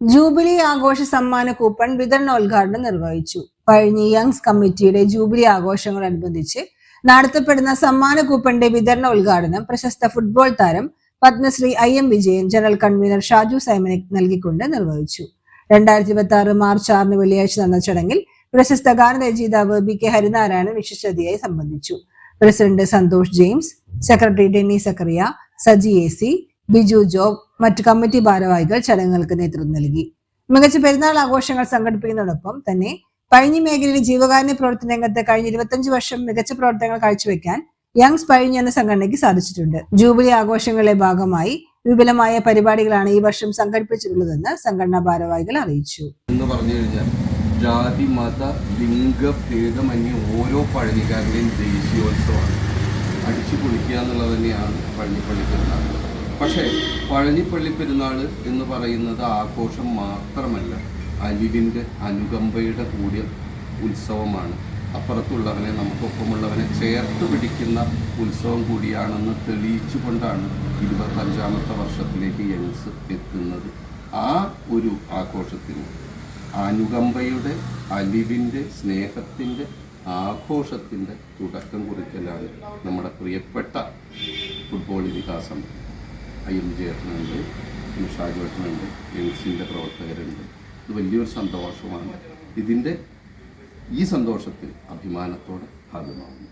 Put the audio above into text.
Jubilee ആഘോഷ സമ്മാന coupon വിതരണോദ്ഘാടനം നിർവഹിച്ചു. പഴഞ്ഞി യങ്സ് കമ്മിറ്റിയുടെ ജൂബിലി ആഘോഷങ്ങളോടനുബന്ധിച്ച് നടത്തപ്പെടുന്ന സമ്മാന കൂപ്പണിന്റെ വിതരണ ഉദ്ഘാടനം പ്രശസ്ത ഫുട്ബോൾ താരം Padmashri IM Vijayan general convener Shaju സൈമനെ നൽകിക്കൊണ്ട് നിർവഹിച്ചു. 2026 മാർച്ച് 6 വെള്ളിയാഴ്ച നടന്ന ചടങ്ങിൽ പ്രശസ്ത ഗാനരചയിതാവ് BK ഹരിനാരായണൻ വിശിഷ്ടാതിഥിയായി സംബന്ധിച്ചു. President Santhosh James, secretary Denny Zacharia, Saji AC, Biju Job, മറ്റു കമ്മിറ്റി ഭാരവാഹികൾ ചടങ്ങുകൾക്ക് നേതൃത്വം നൽകി. മികച്ച പെരുന്നാൾ ആഘോഷങ്ങൾ സംഘടിപ്പിക്കുന്നതോടൊപ്പം തന്നെ പഴഞ്ഞി മേഖലയിലെ ജീവകാരുണ്യ പ്രവർത്തന രംഗത്ത് കഴിഞ്ഞ 25 വർഷം മികച്ച പ്രവർത്തനങ്ങൾ കാഴ്ചവെക്കാൻ യങ്സ് പഴഞ്ഞി എന്ന സംഘടനയ്ക്ക് സാധിച്ചിട്ടുണ്ട്. ജൂബിലി ആഘോഷങ്ങളുടെ ഭാഗമായി വിപുലമായ പരിപാടികളാണ് ഈ വർഷം സംഘടിപ്പിച്ചിട്ടുള്ളതെന്ന് സംഘടനാ ഭാരവാഹികൾ അറിയിച്ചു. എന്ന് പറഞ്ഞു കഴിഞ്ഞാൽ ജാതി മത ലിംഗ ഭേദമന്യേ ഓരോ പഴനിക്കാരുടെയും ദേശീയോത്സവമാണ്. അടിച്ചു പൊളിക്കുക എന്നുള്ളത് തന്നെയാണ് പഴനിപ്പള്ളി പെരുന്നാൾ. പക്ഷേ പഴനിപ്പള്ളി പെരുന്നാൾ എന്ന് പറയുന്നത് ആഘോഷം മാത്രമല്ല, അലിവിൻ്റെ അനുകമ്പയുടെ കൂടിയ ഉത്സവമാണ്. അപ്പുറത്തുള്ളവനെ നമുക്കൊപ്പമുള്ളവനെ ചേർത്ത് പിടിക്കുന്ന ഉത്സവം കൂടിയാണെന്ന് തെളിയിച്ചുകൊണ്ടാണ് 25ാമത്തെ വർഷത്തിലേക്ക് യങ്സ് എത്തുന്നത്. ആ ഒരു ആഘോഷത്തിന് അനുകമ്പയുടെ, അലിവിൻ്റെ, സ്നേഹത്തിൻ്റെ, ആഘോഷത്തിൻ്റെ തുടക്കം കുറിക്കലാണ് നമ്മുടെ പ്രിയപ്പെട്ട ഫുട്ബോൾ ഇതിഹാസം IM വിജയേട്ടനുണ്ട്, ഷാജുവേട്ടനുണ്ട്, യങ്സിൻ്റെ പ്രവർത്തകരുണ്ട്. ഇത് വലിയൊരു സന്തോഷമാണ്. ഈ സന്തോഷത്തിൽ അഭിമാനത്തോടെ ഭാഗമാവുന്നു.